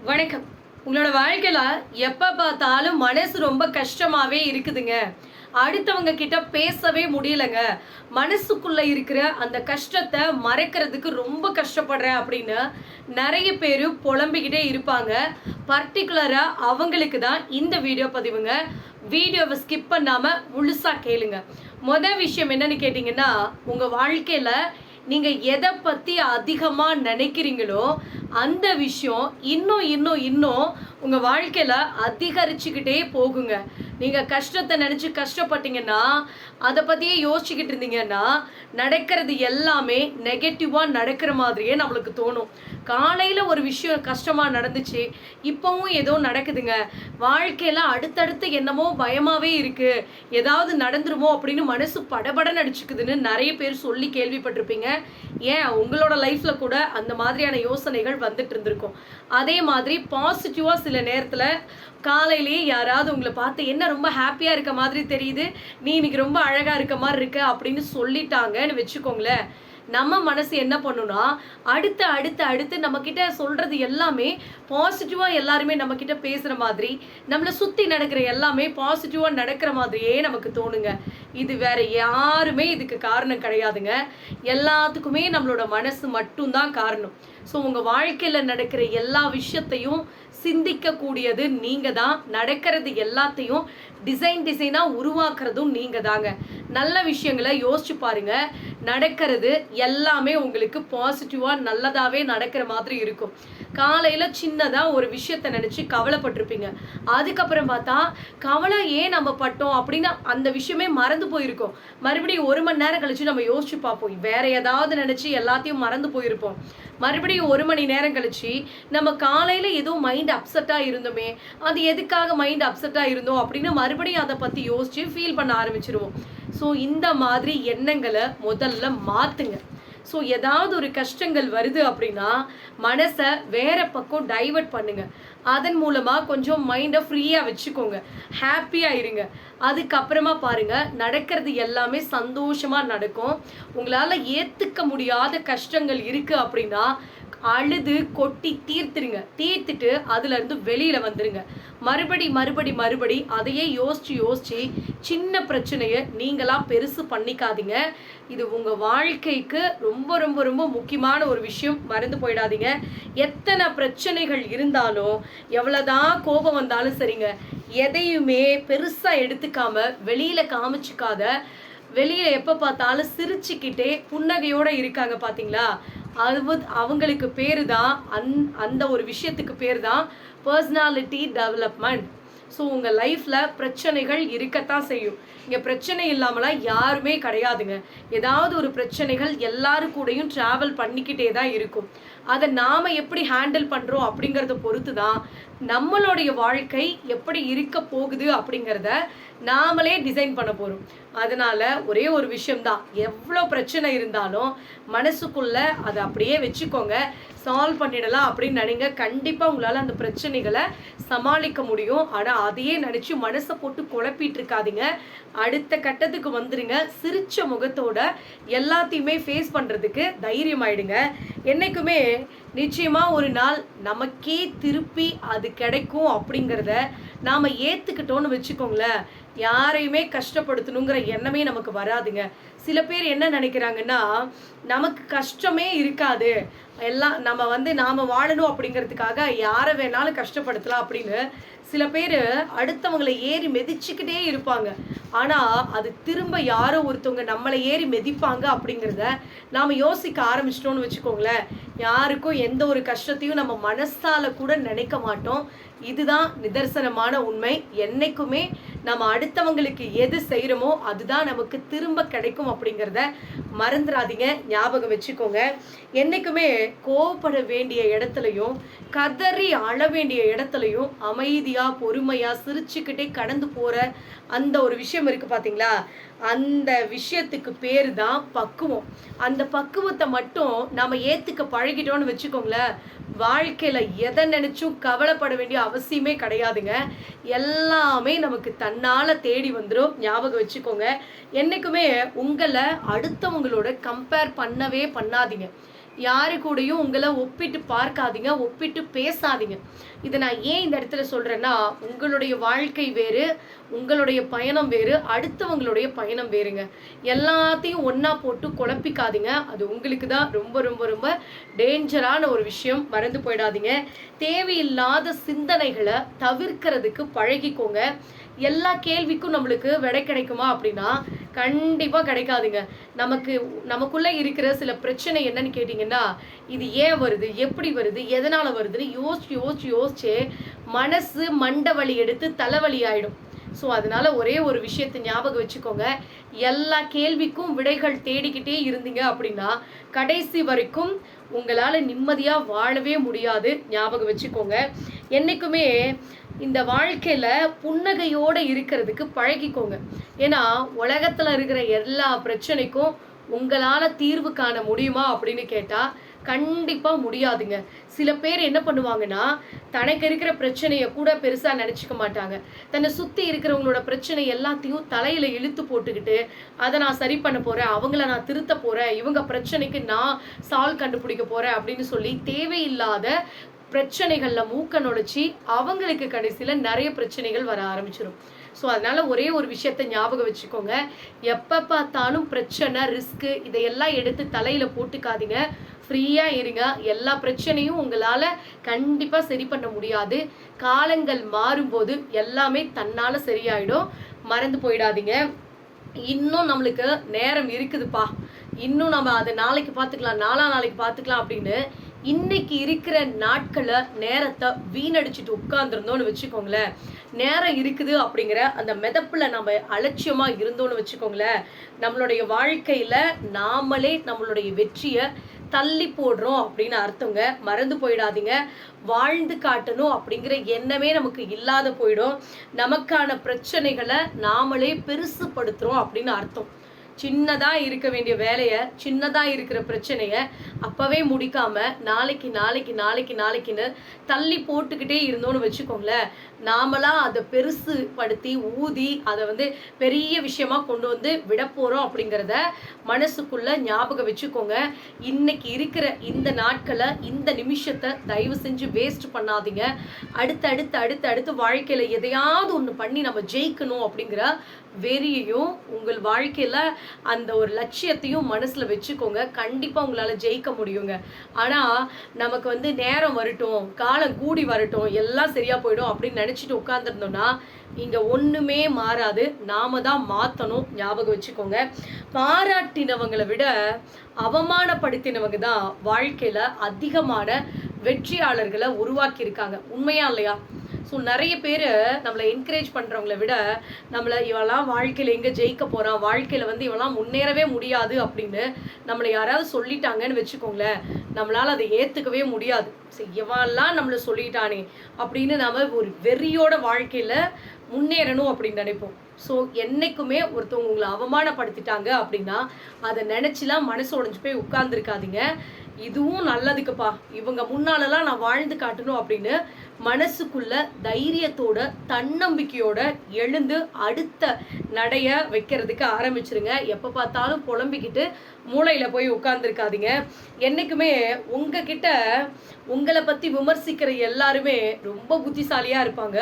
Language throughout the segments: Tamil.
வணக்கம். உங்களோட வாழ்க்கையில எப்ப பார்த்தாலும் மனசு ரொம்ப கஷ்டமாவே இருக்குதுங்க. அடுத்தவங்க கிட்ட பேசவே முடியலங்க. மனசுக்குள்ள இருக்கிற அந்த கஷ்டத்த மறைக்கிறதுக்கு ரொம்ப கஷ்டப்படுறேன் அப்படின்னு நெறைய பேரு புலம்பிக்கிட்டே இருப்பாங்க. பர்ட்டிகுலரா அவங்களுக்கு தான் இந்த வீடியோ பதிவுங்க. வீடியோவ ஸ்கிப் பண்ணாம முழுசா கேளுங்க. விஷயம் என்னன்னு கேட்டீங்கன்னா, உங்க வாழ்க்கையில நீங்க எத பத்தி அதிகமா நினைக்கிறீங்களோ, அந்த விஷயம் இன்னும் இன்னும் இன்னும் உங்க வாழ்க்கையில அதிகரிச்சுக்கிட்டே போகுங்க. நீங்க கஷ்டத்த நெனச்சு கஷ்டப்பட்டீங்கன்னா, அத பத்தியே யோசிச்சுக்கிட்டு இருந்தீங்கன்னா, நடக்கிறது எல்லாமே நெகட்டிவா நடக்கிற மாதிரியே நம்மளுக்கு தோணும். காலையில ஒரு விஷயம் கஷ்டமா நடந்துச்சு, இப்பவும் ஏதோ நடக்குதுங்க. வாழ்க்கையில அடுத்தடுத்து என்னமோ பயமாவே இருக்கு. ஏதாவது நடந்துருமோ அப்படின்னு மனசு படபடன்னு அடிச்சுக்குதுன்னு நெறைய பேர் சொல்லி கேள்விப்பட்டிருப்பீங்க. ஏன் உங்களோட லைஃப்ல கூட அந்த மாதிரியான யோசனைகள் வந்துட்டு இருந்திருக்கும். அதே மாதிரி பாசிட்டிவா சில நேரத்துல காலையிலேயே யாராவது உங்கள பார்த்து என்ன ரொம்ப ஹாப்பியா இருக்க மாதிரி தெரியுது, நீ இன்னைக்கு ரொம்ப அழகா இருக்க மாரி இருக்க அப்படின்னு சொல்லிட்டாங்கன்னு வச்சுக்கோங்களேன். நம்ம மனசு என்ன பண்ணும்னா, அடுத்து அடுத்து அடுத்து நம்மகிட்ட சொல்றது எல்லாமே பாசிட்டிவா எல்லாருமே நம்மகிட்ட பேசுற மாதிரி, நம்மள சுத்தி நடக்கிற எல்லாமே பாசிட்டிவா நடக்கிற மாதிரியே நமக்கு தோணுங்க. இது வேற யாருமே இதுக்கு காரணம் கிடையாதுங்க. எல்லாத்துக்குமே நம்மளோட மனசு மட்டும் தான் காரணம். ஸோ உங்க வாழ்க்கையில நடக்கிற எல்லா விஷயத்தையும் சிந்திக்கக்கூடியது நீங்க தான். நடக்கிறது எல்லாத்தையும் டிசைனா உருவாக்குறதும் நீங்க தாங்க. நல்ல விஷயங்களை யோசிச்சு பாருங்க. நடக்கிறது எல்லாமே உங்களுக்கு பாசிட்டிவா நல்லதாவே நடக்கிற மாதிரி இருக்கும். காலையில சின்னதா ஒரு விஷயத்த நினைச்சு கவலைப்பட்டிருப்பீங்க. அதுக்கப்புறம் பார்த்தா கவலை ஏன் நம்ம பட்டோம் அப்படின்னு அந்த விஷயமே மறந்து போயிருக்கும். மறுபடியும் 1 மணி நேரம் கழிச்சு நம்ம யோசிச்சு பார்ப்போம். வேற ஏதாவது நினைச்சு எல்லாத்தையும் மறந்து போயிருப்போம். மறுபடியும் 1 மணி நேரம் கழிச்சு நம்ம காலையில ஏதோ மைண்ட் அப்செட்டா இருந்தோமே, அது எதுக்காக மைண்ட் அப்செட்டா இருந்தோம் அப்படின்னு மறுபடியும் அதை பத்தி யோசிச்சு ஃபீல் பண்ண ஆரம்பிச்சிருவோம். ஸோ இந்த மாதிரி எண்ணங்களை முதல்ல மாத்துங்க. ஸோ ஏதாவது ஒரு கஷ்டங்கள் வருது அப்படின்னா மனசை வேற பக்கம் டைவர்ட் பண்ணுங்க. அதன் மூலமா கொஞ்சம் மைண்டை ஃப்ரீயாக வச்சுக்கோங்க. ஹாப்பியாக இருங்க. அதுக்கப்புறமா பாருங்க, நடக்கிறது எல்லாமே சந்தோஷமா நடக்கும். உங்களால் ஏற்றுக்க முடியாத கஷ்டங்கள் இருக்கு அப்படின்னா அழுது கொட்டி தீர்த்துருங்க. தீர்த்துட்டு அதுல இருந்து வெளியில வந்துருங்க. மறுபடி அதையே யோசிச்சு யோசிச்சு சின்ன பிரச்சனையை நீங்களா பெருசு பண்ணிக்காதீங்க. இது உங்க வாழ்க்கைக்கு ரொம்ப ரொம்ப ரொம்ப முக்கியமான ஒரு விஷயம். மறந்து போயிடாதீங்க. எத்தனை பிரச்சனைகள் இருந்தாலும், எவ்வளவுதான் கோபம் வந்தாலும் சரிங்க, எதையுமே பெருசா எடுத்துக்காம வெளியில காமிச்சுக்காத, வெளியில எப்ப பார்த்தாலும் சிரிச்சுக்கிட்டே புன்னகையோட இருக்காங்க பாத்தீங்களா, அது அவங்களுக்கு பேரு தான் அந்த ஒரு விஷயத்துக்கு பேர் தான் பர்சனாலிட்டி டெவலப்மெண்ட். ஸோ உங்கள் லைஃப்பில் பிரச்சனைகள் இருக்கத்தான் செய்யும். இங்கே பிரச்சனை இல்லாமலாம் யாருமே கிடையாதுங்க. ஏதாவது ஒரு பிரச்சனைகள் எல்லாரு கூடயும் ட்ராவல் பண்ணிக்கிட்டே தான் இருக்கும். அதை நாம் எப்படி ஹேண்டில் பண்ணுறோம் அப்படிங்கிறத பொறுத்து தான் நம்மளுடைய வாழ்க்கை எப்படி இருக்க போகுது அப்படிங்கிறத நாமளே டிசைன் பண்ண போகிறோம். அதனால் ஒரே ஒரு விஷயம்தான், எவ்வளோ பிரச்சனை இருந்தாலும் மனசுக்குள்ள அதை அப்படியே வச்சுக்கோங்க. சால்வ் பண்ணிடலாம் அப்படின்னு நினைங்க. கண்டிப்பாக உங்களால் அந்த பிரச்சனைகளை சமாளிக்க முடியும். ஆனால் அதையே நினச்சி மனசை போட்டு குழப்பிட்டு இருக்காதீங்க. அடுத்த கட்டத்துக்கு வந்துடுங்க. சிரிச்ச முகத்தோட எல்லாத்தையுமே ஃபேஸ் பண்ணுறதுக்கு தைரியம் ஆயிடுங்க. என்றைக்குமே நிச்சயமாக ஒரு நாள் நமக்கே திருப்பி அது கிடைக்கும் அப்படிங்கிறத நாம் ஏற்றுக்கிட்டோன்னு வச்சுக்கோங்களேன். யாரையுமே கஷ்டப்படுத்தணுங்கிற எண்ணமே நமக்கு வராதுங்க. சில பேர் என்ன நினைக்கிறாங்கன்னா, நமக்கு கஷ்டமே இருக்காது, எல்லாம் நம்ம நாம் வாழணும் அப்படிங்கிறதுக்காக யாரை வேணாலும் கஷ்டப்படுத்தலாம் அப்படின்னு சில பேர் அடுத்தவங்களை ஏறி மிதிச்சுக்கிட்டே இருப்பாங்க. ஆனால் அது திரும்ப யாரோ ஒருத்தவங்க நம்மளை ஏறி மிதிப்பாங்க அப்படிங்கிறத நாம் யோசிக்க ஆரம்பிச்சிட்டோன்னு வச்சுக்கோங்களேன். யாருக்கும் எந்த ஒரு கஷ்டத்தையும் நம்ம மனசால கூட நினைக்க மாட்டோம். இதுதான் நிதர்சனமான உண்மை. என்னைக்குமே நம்ம அடுத்தவங்களுக்கு எது செய்கிறோமோ அதுதான் நமக்கு திரும்ப கிடைக்கும் அப்படிங்கிறத மறந்துடாதீங்க. ஞாபகம் வச்சுக்கோங்க. என்னைக்குமே கோவப்பட வேண்டிய இடத்துலையும் கதறி அழ வேண்டிய இடத்துலையும் அமைதியாக பொறுமையாக சிரிச்சுக்கிட்டே கடந்து போகிற அந்த ஒரு விஷயம் இருக்குது பார்த்தீங்களா, அந்த விஷயத்துக்கு பேர் தான் பக்குவம். அந்த பக்குவத்தை மட்டும் நாம் ஏற்றுக்க பழகிட்டோன்னு வச்சுக்கோங்களேன், வாழ்க்கையில் எதை நினச்சும் கவலைப்பட வேண்டிய அவசியமே கிடையாதுங்க. எல்லாமே நமக்கு தன்னால் தேடி வந்துடும். ஞாபகம் வச்சுக்கோங்க. என்றைக்குமே உங்களை அடுத்தவங்களோட கம்பேர் பண்ணவே பண்ணாதீங்க. யாரு கூடயும் உங்களை ஒப்பிட்டு பார்க்காதீங்க, ஒப்பிட்டு பேசாதீங்க. இதை நான் ஏன் இந்த இடத்துல சொல்றேன்னா, உங்களுடைய வாழ்க்கை வேறு, உங்களுடைய பயணம் வேறு, அடுத்தவங்களுடைய பயணம் வேறுங்க. எல்லாத்தையும் ஒண்ணா போட்டு குழப்பிக்காதீங்க. அது உங்களுக்கு தான் ரொம்ப ரொம்ப ரொம்ப டேஞ்சரான ஒரு விஷயம். மறந்து போயிடாதீங்க. தேவையில்லாத சிந்தனைகளை தவிர்க்கிறதுக்கு பழகிக்கோங்க. எல்லா கேள்விக்கும் நம்மளுக்கு விடை கிடைக்குமா அப்படின்னா கண்டிப்பா கிடைக்காதுங்க. நமக்குள்ள இருக்கிற சில பிரச்சனை என்னன்னு கேட்டீங்கன்னா, இது ஏன் வருது, எப்படி வருது, எதனால வருதுன்னு யோசிச்சு யோசிச்சு யோசிச்சு மனசு மண்டை வலி எடுத்து தலைவலி ஆயிடும். ஸோ அதனால ஒரே ஒரு விஷயத்தை ஞாபகம் வச்சுக்கோங்க. எல்லா கேள்விக்கும் விடைகள் தேடிக்கிட்டே இருந்தீங்க அப்படின்னா கடைசி வரைக்கும் உங்களால் நிம்மதியாக வாழவே முடியாது. ஞாபகம் வச்சுக்கோங்க. என்றைக்குமே இந்த வாழ்க்கையில் புன்னகையோடு இருக்கிறதுக்கு பழகிக்கோங்க. ஏன்னா உலகத்தில் இருக்கிற எல்லா பிரச்சனைக்கும் உங்களால் தீர்வு காண முடியுமா அப்படின்னு கேட்டால் கண்டிப்பாக முடியாதுங்க. சில பேர் என்ன பண்ணுவாங்கன்னா, தனக்கு இருக்கிற பிரச்சனையை கூட பெருசாக நினச்சிக்க மாட்டாங்க. தன்னை சுற்றி இருக்கிறவங்களோட பிரச்சனை எல்லாத்தையும் தலையில் இழுத்து போட்டுக்கிட்டு, அதை நான் சரி பண்ண போகிறேன், அவங்கள நான் திருத்த போகிறேன், இவங்க பிரச்சனைக்கு நான் சால்வ் கண்டுபிடிக்க போகிறேன் அப்படின்னு சொல்லி தேவையில்லாத பிரச்சனைகளில் மூக்க நுழைச்சி அவங்களுக்கு கடைசியில் நிறைய பிரச்சனைகள் வர ஆரம்பிச்சிடும். ஸோ அதனால் ஒரே ஒரு விஷயத்தை ஞாபகம் வச்சுக்கோங்க. எப்போ பார்த்தாலும் பிரச்சனை, ரிஸ்க்கு இதையெல்லாம் எடுத்து தலையில் போட்டுக்காதீங்க. ஃப்ரீயாக இருங்க. எல்லா பிரச்சனையும் உங்களால் கண்டிப்பாக சரி பண்ண முடியாது. காலங்கள் மாறும்போது எல்லாமே தன்னால் சரியாயிடும். மறந்து போயிடாதீங்க. இன்னும் நம்மளுக்கு நேரம் இருக்குதுப்பா, இன்னும் நம்ம அதை நாளைக்கு பார்த்துக்கலாம், நாளைக்கு பார்த்துக்கலாம் அப்படின்னு இன்னைக்கு இருக்கிற நாட்களை நேரத்தை வீணடிச்சுட்டு உட்கார்ந்துருந்தோன்னு வச்சுக்கோங்களேன். நேரம் இருக்குது அப்படிங்கிற அந்த மெதப்புல நம்ம அலட்சியமா இருந்தோன்னு வச்சுக்கோங்களேன், நம்மளுடைய வாழ்க்கையில நாமளே நம்மளுடைய வெற்றியை தள்ளி போடுறோம் அப்படின்னு அர்த்தங்க. மறந்து போயிடாதீங்க. வாழ்ந்து காட்டணும் அப்படிங்கிற எண்ணமே நமக்கு இல்லாத போயிடும். நமக்கான பிரச்சனைகளை நாமளே பெருசுப்படுத்துறோம் அப்படின்னு அர்த்தம். சின்னதாக இருக்க வேண்டிய வேலையை, சின்னதாக இருக்கிற பிரச்சனையை அப்போவே முடிக்காமல் நாளைக்குன்னு தள்ளி போட்டுக்கிட்டே இருந்தோன்னு வச்சுக்கோங்களேன், நாமளாம் அதை பெருசுப்படுத்தி ஊதி அதை பெரிய விஷயமா கொண்டு விட போகிறோம் அப்படிங்கிறத மனசுக்குள்ளே ஞாபகம் வச்சுக்கோங்க. இன்னைக்கு இருக்கிற இந்த நாட்களை, இந்த நிமிஷத்தை தயவு செஞ்சு வேஸ்ட் பண்ணாதீங்க. அடுத்து வாழ்க்கையில் எதையாவது ஒன்று பண்ணி நம்ம ஜெயிக்கணும் அப்படிங்கிற வெறியையும் உங்கள் வாழ்க்கையில் அந்த ஒரு லட்சியத்தையும் மனசில் வச்சுக்கோங்க. கண்டிப்பாக உங்களால் ஜெயிக்க முடியுங்க. ஆனால் நமக்கு நேரம் வரட்டும், காலம் கூடி வரட்டும், எல்லாம் சரியாக போயிடும் அப்படின்னு நினச்சிட்டு உட்காந்துருந்தோம்னா இங்கே ஒன்றுமே மாறாது. நாம தான் மாற்றணும். ஞாபகம் வச்சுக்கோங்க. பாராட்டினவங்களை விட அவமானப்படுத்தினவங்க தான் வாழ்க்கையில் அதிகமான வெற்றியாளர்களை உருவாக்கியிருக்காங்க. உண்மையா இல்லையா? ஸோ நிறைய பேர் நம்மளை என்கரேஜ் பண்ணுறவங்கள விட நம்மளை இவெல்லாம் வாழ்க்கையில் எங்கே ஜெயிக்க போகிறான், வாழ்க்கையில் இவெல்லாம் முன்னேறவே முடியாது அப்படின்னு நம்மளை யாராவது சொல்லிட்டாங்கன்னு வச்சுக்கோங்களேன், நம்மளால் அதை ஏற்றுக்கவே முடியாது. இவெல்லாம் நம்மளை சொல்லிட்டானே அப்படின்னு நம்ம ஒரு வெறியோட வாழ்க்கையில் முன்னேறணும் அப்படின்னு நினைப்போம். ஸோ என்றைக்குமே ஒருத்தவங்க உங்களை அவமானப்படுத்திட்டாங்க அப்படின்னா அதை நினச்சிலாம் மனசு உடைஞ்சு போய் உட்கார்ந்துருக்காதீங்க. இதுவும் நல்லதுக்குப்பா, இவங்க முன்னாலலாம் நான் வாழ்ந்து காட்டணும் அப்படின்னு மனசுக்குள்ள தைரியத்தோட தன்னம்பிக்கையோட எழுந்து அடுத்த நடைய வைக்கிறதுக்கு ஆரம்பிச்சிருங்க. எப்போ பார்த்தாலும் புலம்பிக்கிட்டு மூளையில் போய் உட்கார்ந்துருக்காதீங்க. என்றைக்குமே உங்ககிட்ட உங்களை பற்றி விமர்சிக்கிற எல்லாருமே ரொம்ப புத்திசாலியாக இருப்பாங்க,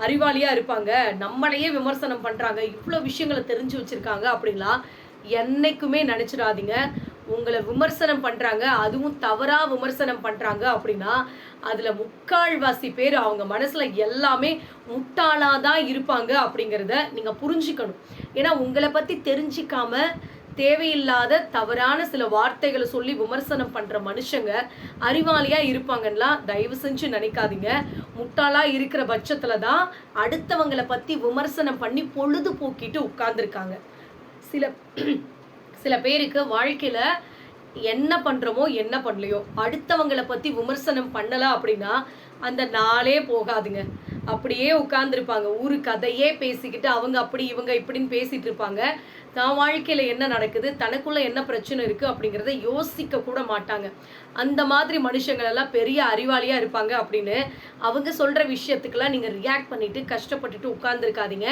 அறிவாளியாக இருப்பாங்க, நம்மளையே விமர்சனம் பண்ணுறாங்க, இவ்வளோ விஷயங்களை தெரிஞ்சு வச்சுருக்காங்க அப்படின்லாம் என்னைக்குமே நினச்சிடாதீங்க. உங்களை விமர்சனம் பண்ணுறாங்க, அதுவும் தவறாக விமர்சனம் பண்ணுறாங்க அப்படின்னா அதில் முக்கால்வாசி பேர் அவங்க மனசில் எல்லாமே முட்டாளாக தான் இருப்பாங்க அப்படிங்கிறத நீங்கள் புரிஞ்சுக்கணும். ஏன்னா உங்களை பற்றி தெரிஞ்சிக்காம தேவையில்லாத தவறான சில வார்த்தைகளை சொல்லி விமர்சனம் பண்ணுற மனுஷங்க அறிவாளியாக இருப்பாங்கலாம் தயவு செஞ்சு நினைக்காதீங்க. முட்டாளாக இருக்கிற பட்சத்தில் தான் அடுத்தவங்களை பற்றி விமர்சனம் பண்ணி பொழுது போக்கிட்டு உட்கார்ந்துருக்காங்க. சில பேருக்கு வாழ்க்கையில் என்ன பண்ணுறோமோ என்ன பண்ணலையோ அடுத்தவங்களை பற்றி விமர்சனம் பண்ணலை அப்படின்னா அந்த நாளே போகாதுங்க. அப்படியே உட்கார்ந்துருப்பாங்க, ஊரு கதையே பேசிக்கிட்டு அவங்க அப்படி இவங்க இப்படின்னு பேசிகிட்டு இருப்பாங்க. தான் வாழ்க்கையில் என்ன நடக்குது, தனக்குள்ள என்ன பிரச்சனை இருக்குது அப்படிங்கிறத யோசிக்க கூட மாட்டாங்க. அந்த மாதிரி மனுஷங்கள் எல்லாம் பெரிய அறிவாளியாக இருப்பாங்க அப்படின்னு அவங்க சொல்கிற விஷயத்துக்கெல்லாம் நீங்கள் ரியாக்ட் பண்ணிவிட்டு கஷ்டப்பட்டுட்டு உட்கார்ந்துருக்காதீங்க.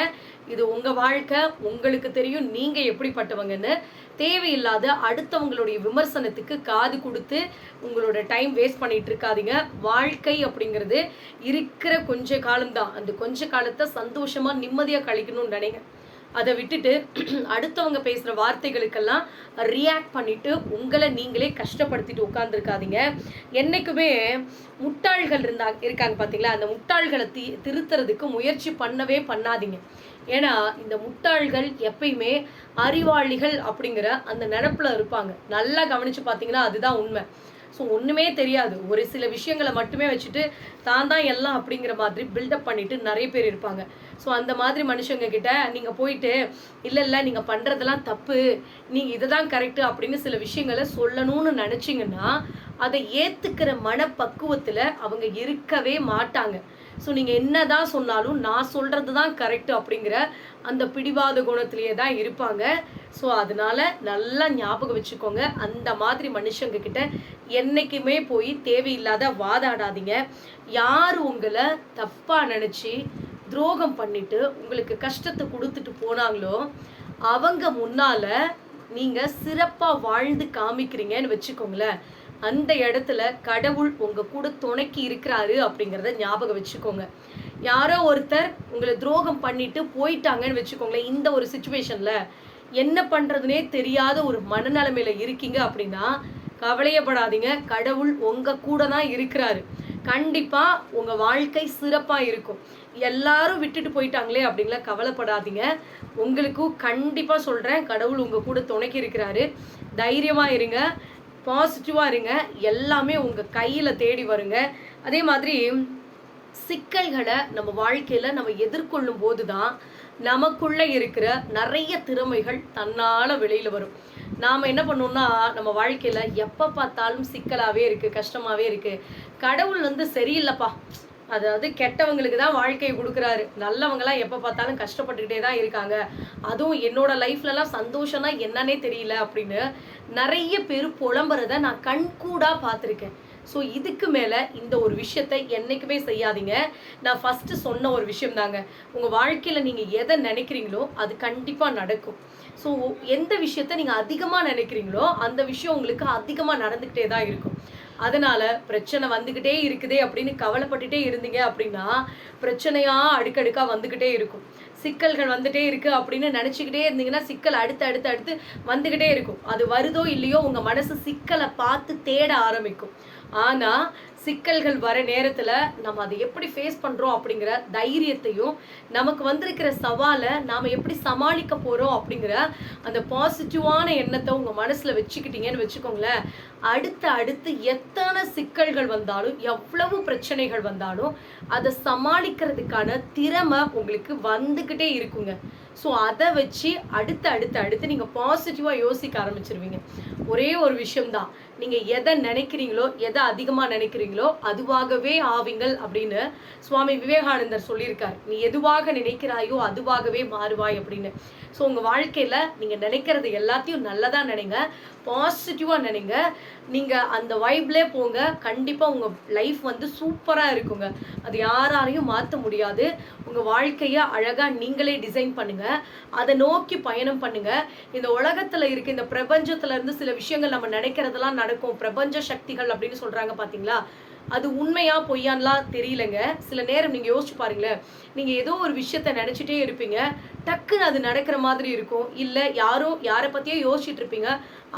இது உங்கள் வாழ்க்கை, உங்களுக்கு தெரியும் நீங்கள் எப்படிப்பட்டவங்கன்னு. தேவையில்லாத அடுத்தவங்களுடைய விமர்சனத்துக்கு காது கொடுத்து உங்களோட டைம் வேஸ்ட் பண்ணிட்டு இருக்காதீங்க. வாழ்க்கை அப்படிங்கிறது இருக்கிற கொஞ்ச காலம்தான். அந்த கொஞ்ச காலத்தை சந்தோஷமாக நிம்மதியாக கழிக்கணும்னு நினைங்க. அதை விட்டுட்டு அடுத்தவங்க பேசுகிற வார்த்தைகளுக்கெல்லாம் ரியாக்ட் பண்ணிவிட்டு உங்களை நீங்களே கஷ்டப்படுத்திட்டு உட்காந்துருக்காதீங்க. என்றைக்குமே முட்டாள்கள் இருக்காங்க பார்த்தீங்களா, அந்த முட்டாள்களை திருத்துறதுக்கு முயற்சி பண்ணவே பண்ணாதீங்க. ஏன்னா இந்த முட்டாள்கள் எப்பயுமே அறிவாளிகள் அப்படிங்கிற அந்த நினப்பில் இருப்பாங்க. நல்லா கவனித்து பார்த்தீங்கன்னா அதுதான் உண்மை. ஸோ ஒன்றுமே தெரியாது, ஒரு சில விஷயங்களை மட்டுமே வச்சுட்டு தான் எல்லாம் அப்படிங்கிற மாதிரி பில்டப் பண்ணிட்டு நிறைய பேர் இருப்பாங்க. ஸோ அந்த மாதிரி மனுஷங்க கிட்ட நீங்கள் போயிட்டு இல்லை நீங்கள் பண்ணுறதெல்லாம் தப்பு, நீங்கள் இதை தான் கரெக்டு அப்படின்னு சில விஷயங்களை சொல்லணும்னு நினச்சிங்கன்னா அதை ஏற்றுக்கிற மனப்பக்குவத்தில் அவங்க இருக்கவே மாட்டாங்க. ஸோ நீங்கள் என்ன தான் சொன்னாலும் நான் சொல்கிறது தான் கரெக்டு அப்படிங்கிற அந்த பிடிவாத குணத்திலேயே தான் இருப்பாங்க. ஸோ அதனால் நல்லா ஞாபகம் வச்சுக்கோங்க, அந்த மாதிரி மனுஷங்க கிட்ட என்றைக்குமே போய் தேவையில்லாத வாதாடாதீங்க. யார் உங்களை தப்பாக நினச்சி துரோகம் பண்ணிட்டு உங்களுக்கு கஷ்டத்தை கொடுத்துட்டு போனாங்களோ அவங்க முன்னால் நீங்கள் சிறப்பாக வாழ்ந்து காமிக்கிறீங்கன்னு வச்சுக்கோங்களேன், அந்த இடத்துல கடவுள் உங்கள் கூட துணைக்கி இருக்கிறாரு அப்படிங்கிறத ஞாபகம் வச்சுக்கோங்க. யாரோ ஒருத்தர் உங்களை துரோகம் பண்ணிட்டு போயிட்டாங்கன்னு வச்சுக்கோங்களேன், இந்த ஒரு சுச்சுவேஷனில் என்ன பண்ணுறதுனே தெரியாத ஒரு மனநிலைமையில் இருக்கீங்க அப்படின்னா கவலையப்படாதீங்க, கடவுள் உங்கள் கூட தான் இருக்கிறாரு. கண்டிப்பாக உங்கள் வாழ்க்கை சிறப்பாக இருக்கும். எல்லாரும் விட்டுட்டு போயிட்டாங்களே அப்படின்லாம் கவலைப்படாதீங்க. உங்களுக்கும் கண்டிப்பாக சொல்கிறேன், கடவுள் உங்கள் கூட துணைக்கி இருக்கிறாரு. தைரியமாக இருங்க, பாசிட்டிவாக இருங்க, எல்லாமே உங்கள் கையில் தேடி வருங்க. அதே மாதிரி சிக்கல்களை நம்ம வாழ்க்கையில் நம்ம எதிர்கொள்ளும் போது தான் நமக்குள்ளே இருக்கிற நிறைய திறமைகள் தன்னால் வெளியில் வரும். நாம் என்ன பண்ணோம்னா நம்ம வாழ்க்கையில் எப்போ பார்த்தாலும் சிக்கலாகவே இருக்குது, கஷ்டமாகவே இருக்குது. கடவுள் சரியில்லைப்பா, அதாவது கெட்டவங்களுக்கு தான் வாழ்க்கையை கொடுக்குறாரு, நல்லவங்களாம் எப்போ பார்த்தாலும் கஷ்டப்பட்டுக்கிட்டே தான் இருக்காங்க, அதுவும் என்னோட லைஃப்லலாம் சந்தோஷம்னா என்னன்னே தெரியல அப்படின்னு நிறைய பேர் புலம்புறதை நான் கண்கூடாக பார்த்துருக்கேன். ஸோ இதுக்கு மேலே இந்த ஒரு விஷயத்தை என்றைக்குமே செய்யாதீங்க. நான் ஃபஸ்ட்டு சொன்ன ஒரு விஷயம் தாங்க, உங்கள் வாழ்க்கையில் நீங்கள் எதை நினைக்கிறீங்களோ அது கண்டிப்பாக நடக்கும். ஸோ எந்த விஷயத்தை நீங்கள் அதிகமாக நினைக்கிறீங்களோ அந்த விஷயம் உங்களுக்கு அதிகமாக நடந்துக்கிட்டே தான் இருக்கும். அதனால் பிரச்சனை வந்துக்கிட்டே இருக்குதே அப்படின்னு கவலைப்பட்டுட்டே இருந்தீங்க அப்படின்னா பிரச்சனையாக அடுக்கடுக்காக வந்துக்கிட்டே இருக்கும். சிக்கல்கள் வந்துகிட்டே இருக்குது அப்படின்னு நினச்சிக்கிட்டே இருந்தீங்கன்னா சிக்கல் அடுத்து வந்துக்கிட்டே இருக்கும். அது வருதோ இல்லையோ உங்கள் மனசு சிக்கலை பார்த்து தேட ஆரம்பிக்கும். ஆனால் சிக்கல்கள் வர நேரத்தில் நம்ம அதை எப்படி ஃபேஸ் பண்ணுறோம் அப்படிங்கிற தைரியத்தையும் நமக்கு வந்திருக்கிற சவாலை நாம் எப்படி சமாளிக்க போகிறோம் அப்படிங்கிற அந்த பாசிட்டிவான எண்ணத்தை உங்கள் மனசில் வச்சுக்கிட்டீங்கன்னு வச்சுக்கோங்களேன், அடுத்து எத்தனை சிக்கல்கள் வந்தாலும் எவ்வளவு பிரச்சனைகள் வந்தாலும் அதை சமாளிக்கிறதுக்கான திறமை உங்களுக்கு வந்துக்கிட்டே இருக்குங்க. ஸோ அதை வச்சு அடுத்து நீங்கள் பாசிட்டிவாக யோசிக்க ஆரம்பிச்சிருவீங்க. ஒரே ஒரு விஷயம்தான், நீங்கள் எதை நினைக்கிறீங்களோ எதை அதிகமாக நினைக்கிறீங்களோ அதுவாகவே ஆவீங்கள் அப்படின்னு சுவாமி விவேகானந்தர் சொல்லியிருக்கார். நீ எதுவாக நினைக்கிறாயோ அதுவாகவே மாறுவாய் அப்படின்னு. ஸோ உங்கள் வாழ்க்கையில் நீங்கள் நினைக்கிறது எல்லாத்தையும் நல்லதாக நினைங்க, பாசிட்டிவாக நினைங்க. நீங்கள் அந்த வைப்லே போங்க, கண்டிப்பாக உங்கள் லைஃப் சூப்பராக இருக்குங்க. அது யாராலையும் மாற்ற முடியாது. உங்கள் வாழ்க்கையை அழகாக நீங்களே டிசைன் பண்ணுங்கள், அதை நோக்கி பயணம் பண்ணுங்கள். இந்த உலகத்தில் இருக்க இந்த பிரபஞ்சத்துல இருந்து சில விஷயங்கள் நம்ம நினைக்கிறதெல்லாம் நடக்கும், பிரபஞ்ச சக்திகள் அப்படின்னு சொல்கிறாங்க பார்த்தீங்களா, அது உண்மையா பொய்யான்லாம் தெரியலங்க. சில நேரம் நீங்கள் யோசிச்சு பாருங்களேன், நீங்கள் ஏதோ ஒரு விஷயத்த நினச்சிட்டே இருப்பீங்க, டக்குன்னு அது நடக்கிற மாதிரி இருக்கும். இல்லை யாரை பற்றியோ யோசிச்சுட்டு இருப்பீங்க,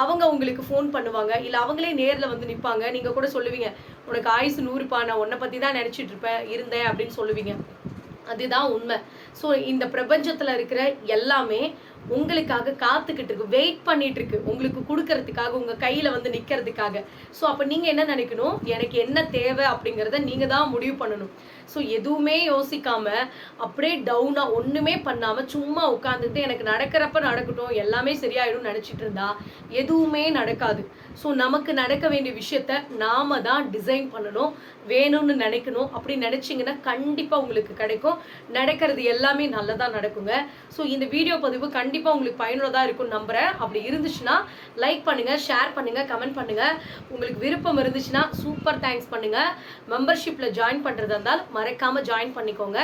அவங்க உங்களுக்கு ஃபோன் பண்ணுவாங்க, இல்லை அவங்களே நேரில் நிற்பாங்க. நீங்கள் கூட சொல்லுவீங்க, உனக்கு ஆயுசு 100பா, நான் உன்னை பற்றி தான் நினச்சிட்டு இருந்தேன் அப்படின்னு சொல்லுவீங்க. அதுதான் உண்மை. ஸோ இந்த பிரபஞ்சத்தில் இருக்கிற எல்லாமே உங்களுக்காக காத்துக்கிட்டு இருக்கு, வெயிட் பண்ணிட்டு இருக்கு, உங்களுக்கு கொடுக்கறதுக்காக, உங்க கையில நிக்கிறதுக்காக. ஸோ அப்ப நீங்க என்ன நினைக்கணும், எனக்கு என்ன தேவை அப்படிங்கிறத நீங்க தான் முடிவு பண்ணணும். ஸோ எதுவுமே யோசிக்காம அப்படியே டவுனா ஒண்ணுமே பண்ணாம சும்மா உட்காந்துட்டு எனக்கு நடக்கிறப்ப நடக்கட்டும் எல்லாமே சரியாயிடும் நினைச்சிட்டு இருந்தா எதுவுமே நடக்காது. ஸோ நமக்கு நடக்க வேண்டிய விஷயத்த நாம தான் டிசைன் பண்ணணும், வேணும்னு நினைக்கணும். அப்படி நினைச்சிங்கன்னா கண்டிப்பா உங்களுக்கு கிடைக்கும். நடக்கிறது எல்லாமே நல்லதா நடக்குங்க. ஸோ இந்த வீடியோ பதிவு கண்டிப்பாக உங்களுக்கு பயனுள்ளதாக இருக்கும்னு நம்புகிறேன். அப்படி இருந்துச்சுன்னா லைக் பண்ணுங்கள், ஷேர் பண்ணுங்கள், கமெண்ட் பண்ணுங்கள். உங்களுக்கு விருப்பம் இருந்துச்சுன்னா சூப்பர் தேங்க்ஸ் பண்ணுங்கள். மெம்பர்ஷிப்பில் ஜாயின் பண்ணுறதா இருந்தால் மறக்காமல் ஜாயின் பண்ணிக்கோங்க.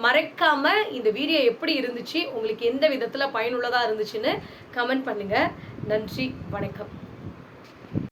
மறக்காம இந்த வீடியோ எப்படி இருந்துச்சு, உங்களுக்கு எந்த விதத்தில் பயனுள்ளதாக இருந்துச்சுன்னு கமெண்ட் பண்ணுங்கள். நன்றி, வணக்கம்.